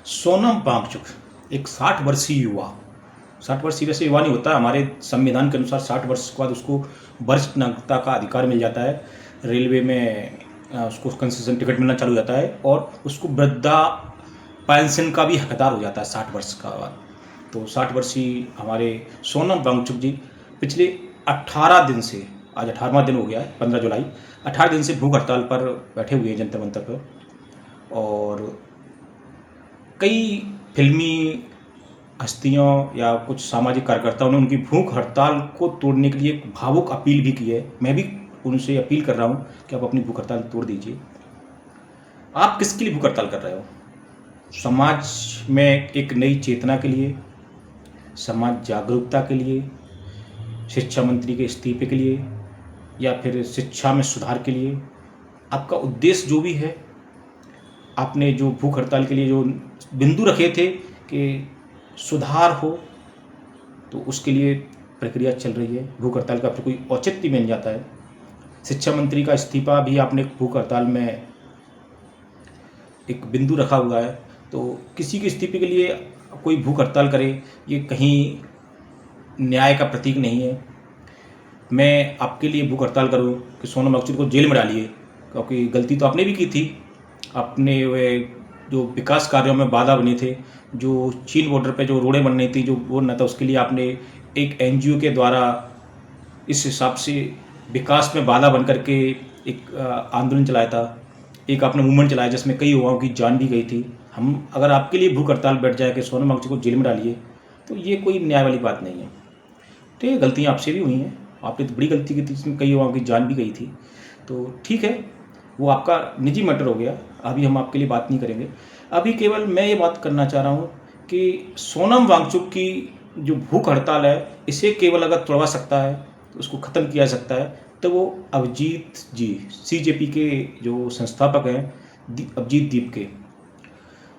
सोनम वांगचुक एक 60 वर्षीय युवा। 60 वर्षीय वैसे युवा नहीं होता, हमारे संविधान के अनुसार 60 वर्ष के बाद उसको वरिष्ठ नागरिकता का अधिकार मिल जाता है। रेलवे में उसको कंसेशन टिकट मिलना चालू हो जाता है और उसको वृद्धा पेंशन का भी हकदार हो जाता है 60 वर्ष का बाद। तो 60 वर्षीय हमारे सोनम वांगचुक जी पिछले 18 दिन से, आज 18वां दिन हो गया है, 15 जुलाई, 18 दिन से भूख हड़ताल पर बैठे हुए हैं जंतर मंतर पर। और कई फिल्मी हस्तियों या कुछ सामाजिक कार्यकर्ताओं ने उनकी भूख हड़ताल को तोड़ने के लिए एक भावुक अपील भी की है। मैं भी उनसे अपील कर रहा हूं कि आप अपनी भूख हड़ताल तोड़ दीजिए। आप किसके लिए भूख हड़ताल कर रहे हो? समाज में एक नई चेतना के लिए, समाज जागरूकता के लिए, शिक्षा मंत्री के इस्तीफे के लिए, या फिर शिक्षा में सुधार के लिए? आपका उद्देश्य जो भी है, आपने जो भूख हड़ताल के लिए जो बिंदु रखे थे कि सुधार हो, तो उसके लिए प्रक्रिया चल रही है। भूख हड़ताल का फिर कोई औचित्य बन जाता है। शिक्षा मंत्री का इस्तीफा भी आपने भूख हड़ताल में एक बिंदु रखा हुआ है। तो किसी के इस्तीफे के लिए कोई भूख हड़ताल करे, ये कहीं न्याय का प्रतीक नहीं है। मैं आपके लिए भूख हड़ताल करूँ कि सोनम वांगचुक को जेल में डालिए, क्योंकि गलती तो आपने भी की थी। अपने वे जो विकास कार्यों में बाधा बने थे, जो चीन बॉर्डर पे जो रोडें बन रही थी, जो वो न था, उसके लिए आपने एक एनजीओ के द्वारा इस हिसाब से विकास में बाधा बन करके एक आंदोलन चलाया था। एक आपने मूवमेंट चलाया जिसमें कई युवाओं की जान भी गई थी। हम अगर आपके लिए भूख हड़ताल बैठ जाए कि सोनम वांगचुक को जेल में डालिए, तो ये कोई न्याय वाली बात नहीं है। तो ये गलतियाँ आपसे भी हुई हैं, आपने तो बड़ी गलती की थी, इसमें कई युवाओं की जान भी गई थी। तो ठीक है, वो आपका निजी मैटर हो गया, अभी हम आपके लिए बात नहीं करेंगे। अभी केवल मैं ये बात करना चाह रहा हूँ कि सोनम वांगचुक की जो भूख हड़ताल है, इसे केवल अगर तोड़वा सकता है, तो उसको ख़त्म किया जा सकता है, तो वो अभिजीत जी, सीजेपी के जो संस्थापक हैं, अभिजीत दीप के,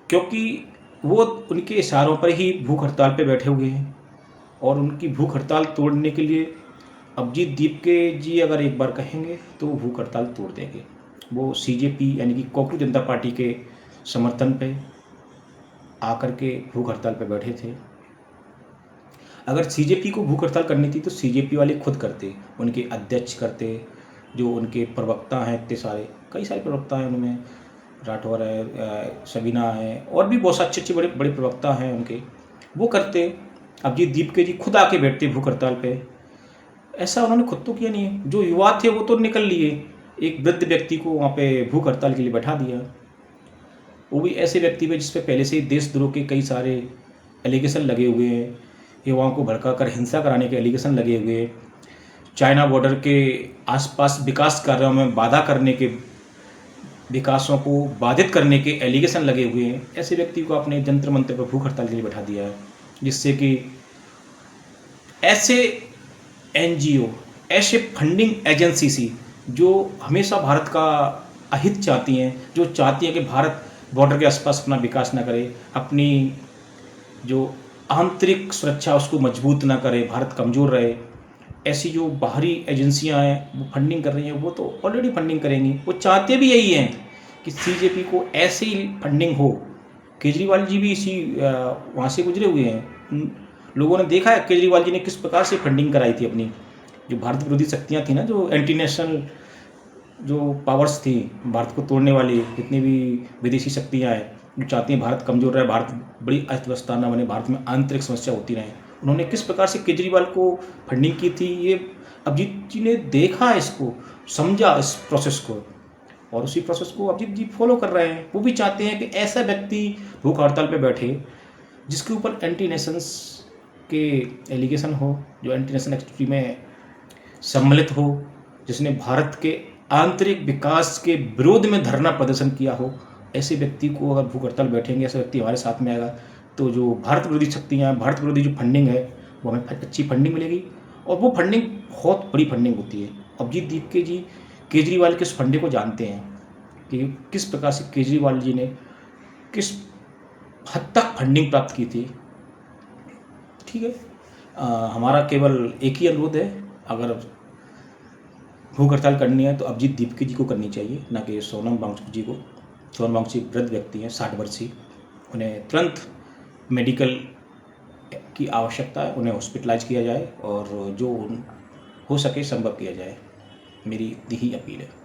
क्योंकि वो उनके इशारों पर ही भूख हड़ताल पे बैठे हुए हैं। और उनकी भूख हड़ताल तोड़ने के लिए अभिजीत दीप के जी अगर एक बार कहेंगे तो वो भूख हड़ताल तोड़ देंगे। वो सीजेपी यानी कि कॉकरोच जनता पार्टी के समर्थन पे आकर के भूख हड़ताल पे बैठे थे। अगर सीजेपी को भूख हड़ताल करनी थी तो सीजेपी वाले खुद करते, उनके अध्यक्ष करते, जो उनके प्रवक्ता हैं, इतने सारे, कई सारे प्रवक्ता हैं उनमें, राठौर है, सबीना है, और भी बहुत अच्छे अच्छे बड़े बड़े प्रवक्ता हैं उनके, वो करते। अभिजीत दीप के जी खुद आके बैठते भूख हड़ताल पे। ऐसा उन्होंने खुद तो किया नहीं है। जो युवा थे वो तो निकल लिए, एक वृद्ध व्यक्ति को वहाँ पे भूख हड़ताल के लिए बैठा दिया, वो भी ऐसे व्यक्ति पे जिस पे पहले से ही देशद्रोह के कई सारे एलिगेशन लगे हुए हैं, युवाओं को भड़काकर हिंसा कराने के एलिगेशन लगे हुए हैं, चाइना बॉर्डर के आसपास विकास कार्यों में बाधा करने के, विकासों को बाधित करने के एलिगेशन लगे हुए हैं। ऐसे व्यक्ति को आपने जंतर मंतर पर भूख हड़ताल के लिए बैठा दिया है, जिससे कि ऐसे एनजीओ, ऐसे फंडिंग एजेंसी सी जो हमेशा भारत का अहित चाहती हैं, जो चाहती हैं कि भारत बॉर्डर के आसपास अपना विकास ना करे, अपनी जो आंतरिक सुरक्षा उसको मजबूत ना करे, भारत कमज़ोर रहे, ऐसी जो बाहरी एजेंसियां हैं वो फंडिंग कर रही हैं, वो तो ऑलरेडी फंडिंग करेंगी। वो चाहते भी यही हैं कि सीजेपी को ऐसे ही फंडिंग हो। केजरीवाल जी भी इसी वहाँ से गुजरे हुए हैं। लोगों ने देखा है केजरीवाल जी ने किस प्रकार से फंडिंग कराई थी अपनी, जो भारत विरोधी शक्तियाँ थी ना, जो एंटी नेशनल जो पावर्स थी, भारत को तोड़ने वाली जितनी भी विदेशी शक्तियाँ हैं, जो चाहती हैं भारत कमज़ोर रहे, भारत बड़ी अर्थव्यवस्था ना बने, भारत में आंतरिक समस्या होती रहे, उन्होंने किस प्रकार से केजरीवाल को फंडिंग की थी, ये अभिजीत जी ने देखा, इसको समझा, इस प्रोसेस को, और उसी प्रोसेस को अभिजीत जी फॉलो कर रहे हैं। वो भी चाहते हैं कि ऐसा व्यक्ति भूख हड़ताल पे बैठे जिसके ऊपर एंटी नेशंस के एलिगेशन हो, जो एंटी नेशन एक्टिविटी में सम्मिलित हो, जिसने भारत के आंतरिक विकास के विरोध में धरना प्रदर्शन किया हो। ऐसे व्यक्ति को अगर भूख हड़ताल बैठेंगे, ऐसा व्यक्ति हमारे साथ में आएगा, तो जो भारत विरोधी शक्तियाँ, भारत विरोधी जो फंडिंग है, वो हमें अच्छी फंडिंग मिलेगी। और वो फंडिंग बहुत बड़ी फंडिंग होती है। अभिजीत दीप के जी केजरीवाल के उस फंडे को जानते हैं कि किस प्रकार से केजरीवाल जी ने किस हद तक फंडिंग प्राप्त की थी। ठीक है, हमारा केवल एक ही अनुरोध है, अगर भूख हड़ताल करनी है तो अभिजीत दीप के जी को करनी चाहिए, ना कि सोनम वांगचुक जी को। सोनम वांगचुक वृद्ध व्यक्ति हैं, 60 वर्षीय। उन्हें तुरंत मेडिकल की आवश्यकता है, उन्हें हॉस्पिटलाइज किया जाए और जो हो सके संभव किया जाए। मेरी इतनी ही अपील है।